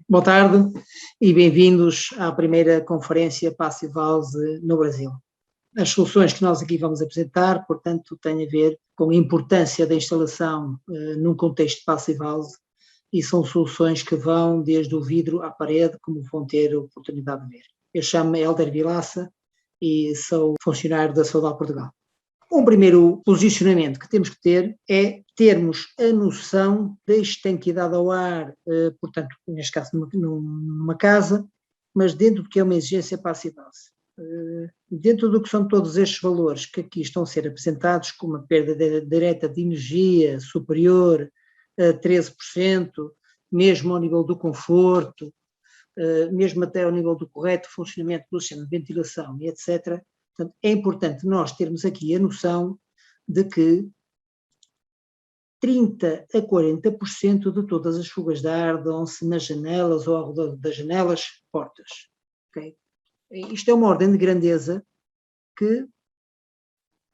Boa tarde e bem-vindos à primeira conferência Passive House no Brasil. As soluções que nós aqui vamos apresentar, portanto, têm a ver com a importância da instalação num contexto de Passive House e são soluções que vão desde o vidro à parede, como vão ter a oportunidade de ver. Eu chamo-me Hélder Vilaça e sou funcionário da Saudal Portugal. Um primeiro posicionamento que temos que ter é termos a noção da estanquidade ao ar, portanto, neste caso numa casa, mas dentro do que é uma exigência Passive House. Dentro do que são todos estes valores que aqui estão a ser apresentados, como a perda direta de energia superior a 13%, mesmo ao nível do conforto, mesmo até ao nível do correto funcionamento do sistema de ventilação e etc., portanto, é importante nós termos aqui a noção de que 30% a 40% de todas as fugas de ar dão-se nas janelas ou ao redor das janelas, portas. Okay? Isto é uma ordem de grandeza que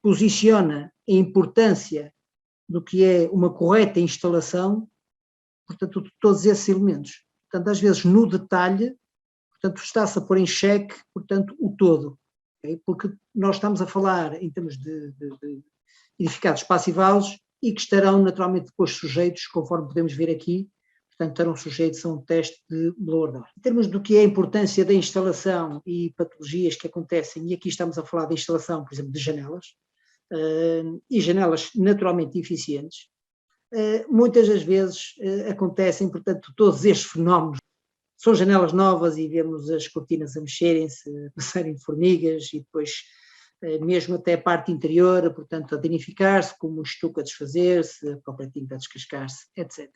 posiciona a importância do que é uma correta instalação, portanto, de todos esses elementos. Portanto, às vezes, no detalhe, portanto, está-se a pôr em xeque, portanto, o todo. Okay? Porque nós estamos a falar em termos de edificados passivados e que estarão naturalmente depois sujeitos, conforme podemos ver aqui, portanto estarão sujeitos a um teste de blower door. Em termos do que é a importância da instalação e patologias que acontecem, e aqui estamos a falar da instalação, por exemplo, de janelas, e janelas naturalmente eficientes, muitas das vezes acontecem, portanto, todos estes fenómenos. São janelas novas e vemos as cortinas a mexerem-se, a passarem formigas e depois mesmo até a parte interior, portanto, a danificar-se, como o estuque a desfazer-se, a própria tinta a descascar-se, etc.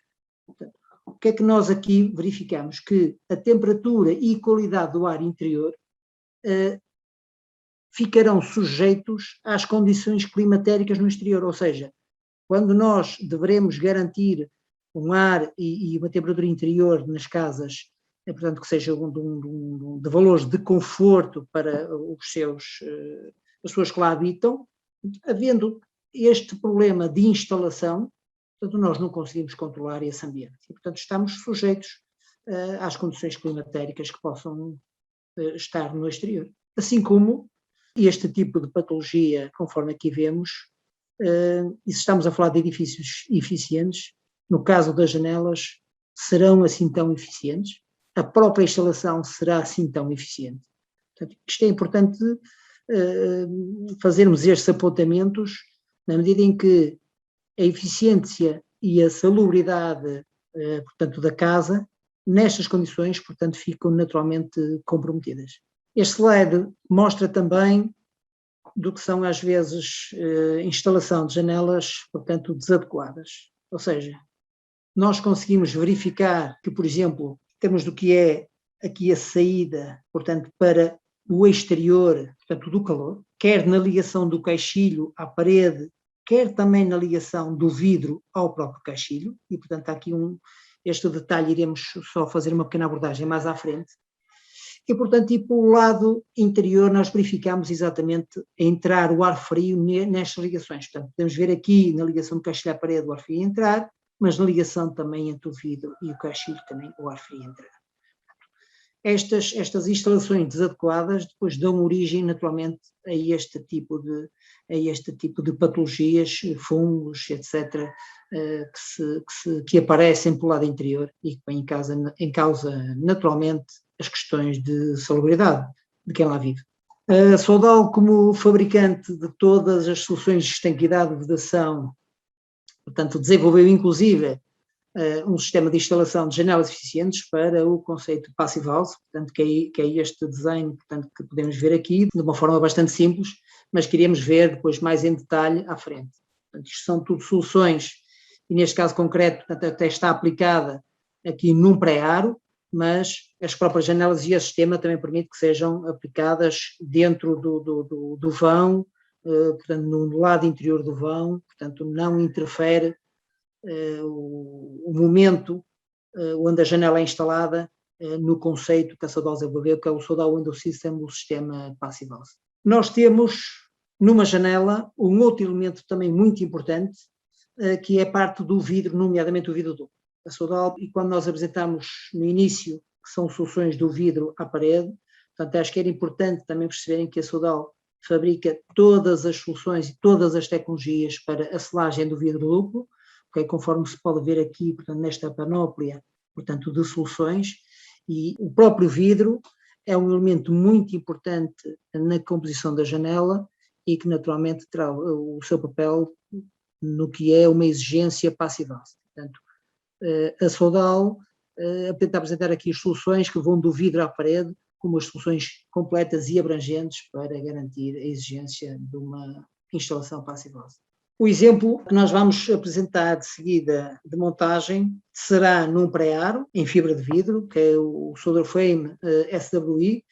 Portanto, o que é que nós aqui verificamos? Que a temperatura e qualidade do ar interior ficarão sujeitos às condições climatéricas no exterior, ou seja, quando nós devemos garantir um ar e uma temperatura interior nas casas, portanto, que seja de valores de conforto para as pessoas que lá habitam, havendo este problema de instalação, portanto, nós não conseguimos controlar esse ambiente. E, portanto, estamos sujeitos às condições climatéricas que possam estar no exterior. Assim como este tipo de patologia, conforme aqui vemos, e se estamos a falar de edifícios eficientes, no caso das janelas, serão assim tão eficientes? A própria instalação será assim tão eficiente? Portanto, isto é importante fazermos estes apontamentos na medida em que a eficiência e a salubridade, portanto, da casa, nestas condições, portanto, ficam naturalmente comprometidas. Este slide mostra também do que são, às vezes, instalação de janelas, portanto, desadequadas. Ou seja, nós conseguimos verificar que, por exemplo, em termos do que é aqui a saída, portanto, para o exterior, portanto, do calor, quer na ligação do caixilho à parede, quer também na ligação do vidro ao próprio caixilho, e, portanto, há aqui este detalhe, iremos só fazer uma pequena abordagem mais à frente. E, portanto, e pelo lado interior nós verificamos exatamente entrar o ar frio nestas ligações. Portanto, podemos ver aqui na ligação do caixilho à parede o ar frio entrar, mas na ligação também entre o vidro e o caixilho também o ar frio entrar. Estas instalações desadequadas depois dão origem naturalmente a este tipo de patologias, fungos, etc., que aparecem pelo lado interior e que põem em causa naturalmente as questões de salubridade de quem lá vive. A Saudal, como fabricante de todas as soluções de estanquidade e vedação, portanto, desenvolveu inclusive um sistema de instalação de janelas eficientes para o conceito de Passive House, portanto, que é este desenho, portanto, que podemos ver aqui, de uma forma bastante simples, mas queríamos ver depois mais em detalhe à frente. Portanto, isto são tudo soluções, e neste caso concreto, portanto, até está aplicada aqui num pré-aro, mas as próprias janelas e o sistema também permite que sejam aplicadas dentro do vão, portanto, no lado interior do vão, portanto, não interfere o momento onde a janela é instalada no conceito que a Saudal desenvolveu, que é o Saudal Window System, o sistema Passive House. Nós temos numa janela um outro elemento também muito importante, que é parte do vidro, nomeadamente o vidro duplo. A Sodal, e quando nós apresentamos no início, que são soluções do vidro à parede, portanto, acho que era importante também perceberem que a Sodal fabrica todas as soluções e todas as tecnologias para a selagem do vidro duplo, okay? Conforme se pode ver aqui, portanto, nesta panóplia, portanto, de soluções, e o próprio vidro é um elemento muito importante na composição da janela e que naturalmente terá o seu papel no que é uma exigência passiva. Portanto, a Sodal tenta apresentar aqui as soluções que vão do vidro à parede, como as soluções completas e abrangentes para garantir a exigência de uma instalação passivosa. O exemplo que nós vamos apresentar de seguida de montagem será num pré-aro, em fibra de vidro, que é o Solder Frame SWI,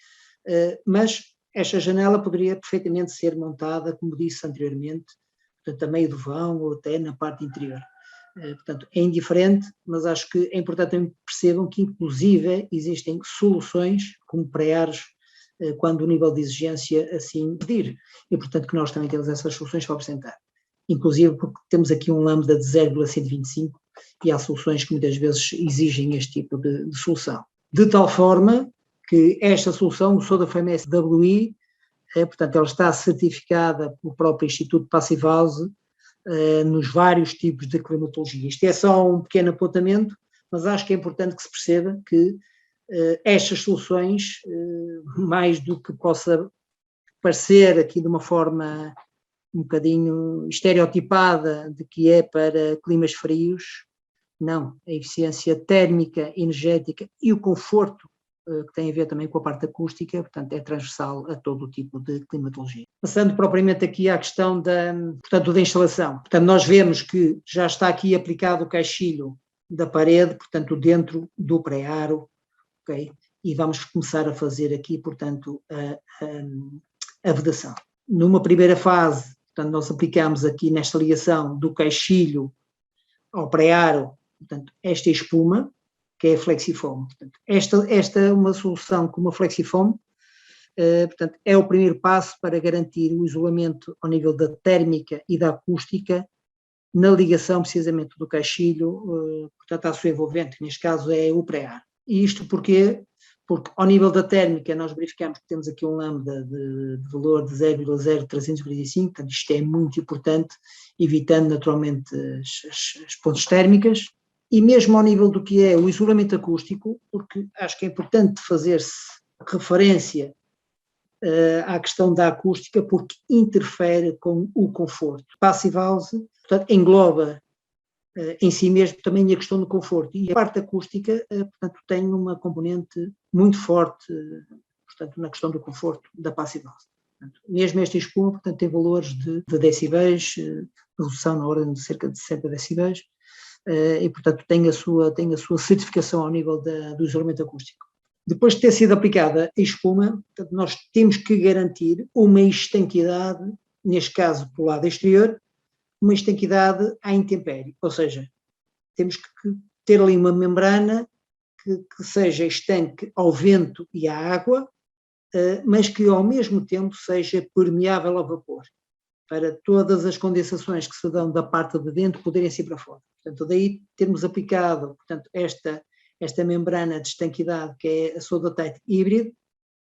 mas esta janela poderia perfeitamente ser montada, como disse anteriormente, portanto, a meio do vão ou até na parte interior. Portanto, é indiferente, mas acho que é importante também percebam que, inclusive, existem soluções, como pré-aros, quando o nível de exigência assim pedir. E, portanto, que nós também temos essas soluções para apresentar. Inclusive porque temos aqui um lambda de 0,125 e há soluções que muitas vezes exigem este tipo de solução. De tal forma que esta solução, o Solder Frame SWI, portanto, ela está certificada pelo próprio Instituto Passive House, nos vários tipos de climatologia. Isto é só um pequeno apontamento, mas acho que é importante que se perceba que estas soluções, mais do que possa parecer aqui de uma forma um bocadinho estereotipada de que é para climas frios, não. A eficiência térmica, energética e o conforto que tem a ver também com a parte acústica, portanto, é transversal a todo o tipo de climatologia. Passando propriamente aqui à questão portanto, da instalação. Portanto, nós vemos que já está aqui aplicado o caixilho da parede, portanto, dentro do pré-aro, ok? E vamos começar a fazer aqui, portanto, a vedação. Numa primeira fase, portanto, nós aplicamos aqui nesta ligação do caixilho ao pré-aro, portanto, esta espuma, que é a Flexifoam. Portanto, esta é uma solução como a Flexifoam, portanto, é o primeiro passo para garantir o isolamento ao nível da térmica e da acústica na ligação precisamente do caixilho, portanto, à sua envolvente, que neste caso é o pré-ar. E isto porquê? Porque ao nível da térmica nós verificamos que temos aqui um lambda de valor de 0,0345, portanto isto é muito importante, evitando naturalmente as pontes térmicas, e mesmo ao nível do que é o isolamento acústico, porque acho que é importante fazer-se referência à questão da acústica, porque interfere com o conforto. Passive House, portanto, engloba em si mesmo também a questão do conforto. E a parte acústica, portanto, tem uma componente muito forte, portanto, na questão do conforto da Passive House. Portanto, mesmo esta espuma, portanto, tem valores de decibéis, redução na ordem de cerca de 60 decibéis, e, portanto, tem a sua certificação ao nível do isolamento acústico. Depois de ter sido aplicada a espuma, portanto, nós temos que garantir uma estanquidade, neste caso, pelo lado exterior, uma estanquidade à intempérie, ou seja, temos que ter ali uma membrana que seja estanque ao vento e à água, mas que ao mesmo tempo seja permeável ao vapor, para todas as condensações que se dão da parte de dentro poderem sair para fora. Portanto, daí termos aplicado, portanto, esta membrana de estanquidade que é a Soda-Tite híbrido,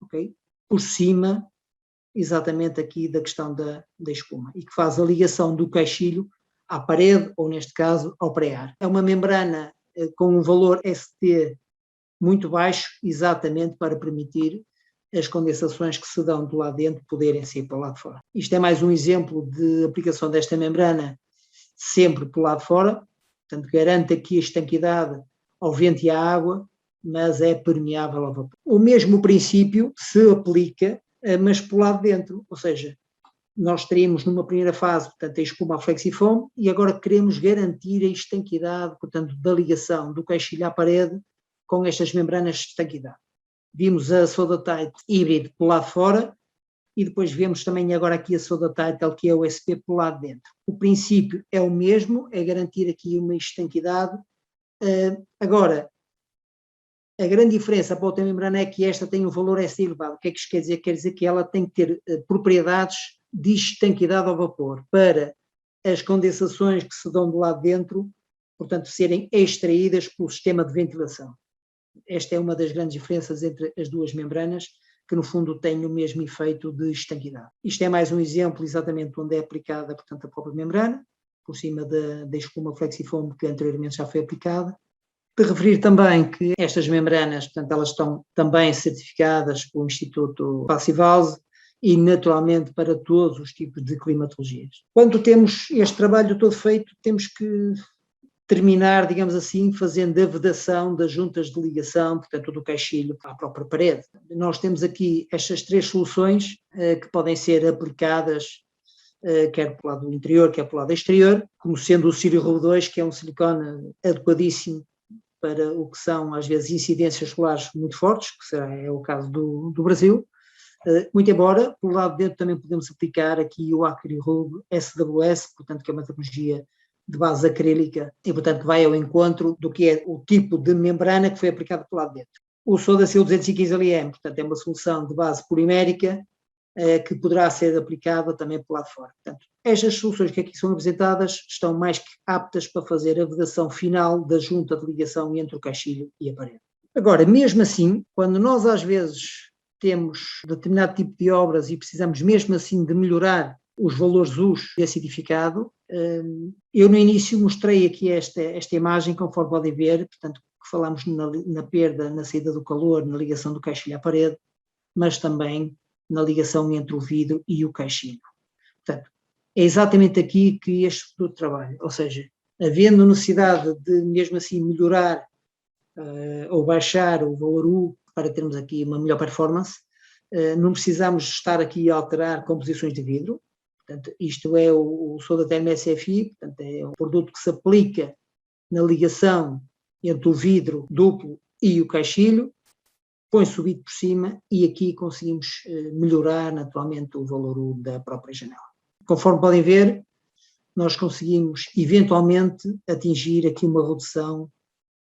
okay, por cima exatamente aqui da questão da espuma, e que faz a ligação do caixilho à parede, ou neste caso, ao pré-ar. É uma membrana com um valor ST muito baixo, exatamente para permitir as condensações que se dão do lado dentro poderem sair para o lado de fora. Isto é mais um exemplo de aplicação desta membrana sempre para o lado de fora, portanto garante aqui a estanquidade ao vento e à água, mas é permeável ao vapor. O mesmo princípio se aplica, mas para o lado de dentro, ou seja, nós teríamos numa primeira fase, portanto, a espuma Flexifoam, e agora queremos garantir a estanquidade, portanto, da ligação do caixilho à parede com estas membranas de estanquidade. Vimos a Soda-Tite híbrido pelo lado de fora, e depois vemos também agora aqui a Soda-Tite que é o SP pelo lado de dentro. O princípio é o mesmo, é garantir aqui uma estanquidade. Agora, a grande diferença para a outra membrana é que esta tem um valor ST elevado. O que é que isto quer dizer? Quer dizer que ela tem que ter propriedades de estanquidade ao vapor para as condensações que se dão do lado de dentro portanto, serem extraídas pelo sistema de ventilação. Esta é uma das grandes diferenças entre as duas membranas, que no fundo têm o mesmo efeito de estanquidade. Isto é mais um exemplo exatamente onde é aplicada, portanto, a própria membrana, por cima da espuma Flexifoam que anteriormente já foi aplicada. De referir também que estas membranas, portanto, elas estão também certificadas pelo Instituto Passivhaus e naturalmente para todos os tipos de climatologias. Quando temos este trabalho todo feito, temos que terminar, digamos assim, fazendo a vedação das juntas de ligação, portanto, do caixilho à própria parede. Nós temos aqui estas 3 soluções que podem ser aplicadas quer pelo lado interior, quer pelo lado exterior, como sendo o Sirio 2, que é um silicone adequadíssimo para o que são, às vezes, incidências solares muito fortes, que é o caso do Brasil. Muito embora, pelo lado de dentro também podemos aplicar aqui o Acrylrub SWS, portanto, que é uma tecnologia de base acrílica e, portanto, que vai ao encontro do que é o tipo de membrana que foi aplicado pelo lado de dentro. O Sodacil 215LM, portanto, é uma solução de base polimérica que poderá ser aplicada também pelo lado de fora. Portanto, estas soluções que aqui são apresentadas estão mais que aptas para fazer a vedação final da junta de ligação entre o caixilho e a parede. Agora, mesmo assim, quando nós às vezes temos determinado tipo de obras e precisamos mesmo assim de melhorar os valores US de acidificado, eu no início mostrei aqui esta imagem, conforme podem ver, portanto, que falamos na perda, na saída do calor, na ligação do caixilho à parede, mas também na ligação entre o vidro e o caixilho. Portanto, é exatamente aqui que este produto trabalha, ou seja, havendo necessidade de mesmo assim melhorar ou baixar o valor U para termos aqui uma melhor performance, não precisamos estar aqui a alterar composições de vidro. Portanto, isto é o Sodaterm SFI, portanto, é um produto que se aplica na ligação entre o vidro duplo e o caixilho, põe-se o vidro por cima e aqui conseguimos melhorar naturalmente o valor U da própria janela. Conforme podem ver, nós conseguimos eventualmente atingir aqui uma redução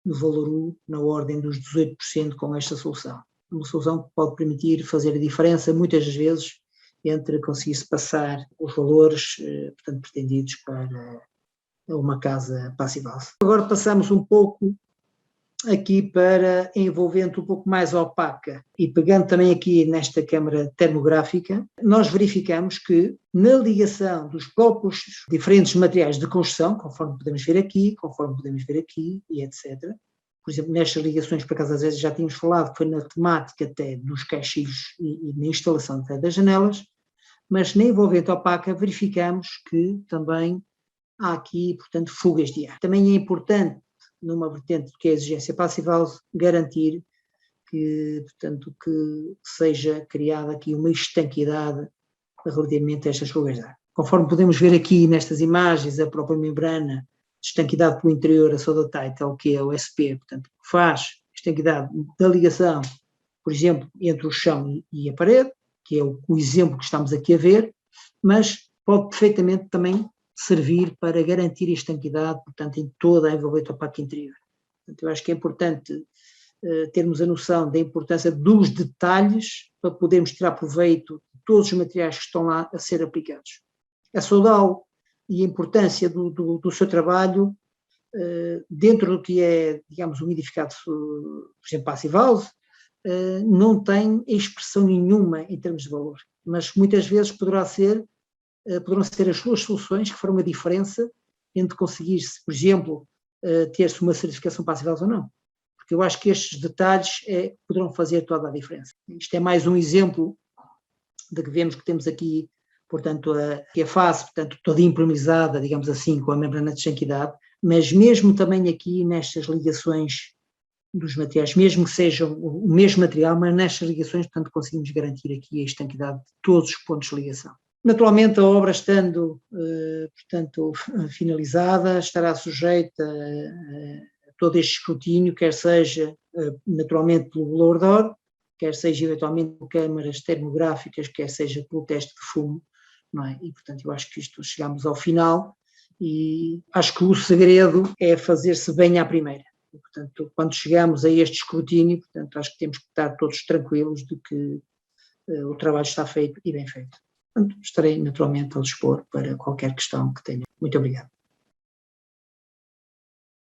do valor U na ordem dos 18% com esta solução. Uma solução que pode permitir fazer a diferença muitas das vezes entre conseguir-se passar os valores, portanto, pretendidos para uma casa Passivhaus. Agora passamos um pouco aqui para a envolvente um pouco mais opaca e pegando também aqui nesta câmara termográfica, nós verificamos que na ligação dos próprios diferentes materiais de construção, conforme podemos ver aqui e etc., por exemplo, nestas ligações, por acaso às vezes já tínhamos falado que foi na temática até dos caixilhos e na instalação até das janelas, mas na envolvente opaca verificamos que também há aqui, portanto, fugas de ar. Também é importante, numa vertente que é a exigência Passivhaus, garantir que, portanto, que seja criada aqui uma estanquidade relativamente a estas fugas de ar. Conforme podemos ver aqui nestas imagens, a própria membrana de estanquidade pelo interior, a Sodatight, que é o SP, portanto, faz estanquidade da ligação, por exemplo, entre o chão e a parede, que é o exemplo que estamos aqui a ver, mas pode perfeitamente também servir para garantir a estanquidade, portanto, em toda a envolvente opaca interior. Portanto, eu acho que é importante termos a noção da importância dos detalhes para podermos tirar proveito de todos os materiais que estão lá a ser aplicados. A Sodal e a importância do seu trabalho dentro do que é, digamos, umidificado, por exemplo, Passivhaus, não tem expressão nenhuma em termos de valor, mas muitas vezes poderão ser as suas soluções que farão a diferença entre conseguir-se, por exemplo, ter-se uma certificação Passivhaus ou não. Porque eu acho que estes detalhes poderão fazer toda a diferença. Isto é mais um exemplo de que vemos que temos aqui, portanto, a face, portanto, toda impermeabilizada, digamos assim, com a membrana de estanquidade, mas mesmo também aqui nestas ligações dos materiais, mesmo que sejam o mesmo material, mas nestas ligações, portanto, conseguimos garantir aqui a estanquidade de todos os pontos de ligação. Naturalmente, a obra estando, portanto, finalizada, estará sujeita a todo este escrutínio, quer seja, naturalmente, pelo Blower Door, quer seja, eventualmente, por câmaras termográficas, quer seja pelo teste de fumo, não é? E, portanto, eu acho que isto chegamos ao final e acho que o segredo é fazer-se bem à primeira. E, portanto, quando chegamos a este escrutínio, portanto, acho que temos que estar todos tranquilos de que o trabalho está feito e bem feito. Portanto, estarei naturalmente a dispor para qualquer questão que tenha. Muito obrigado.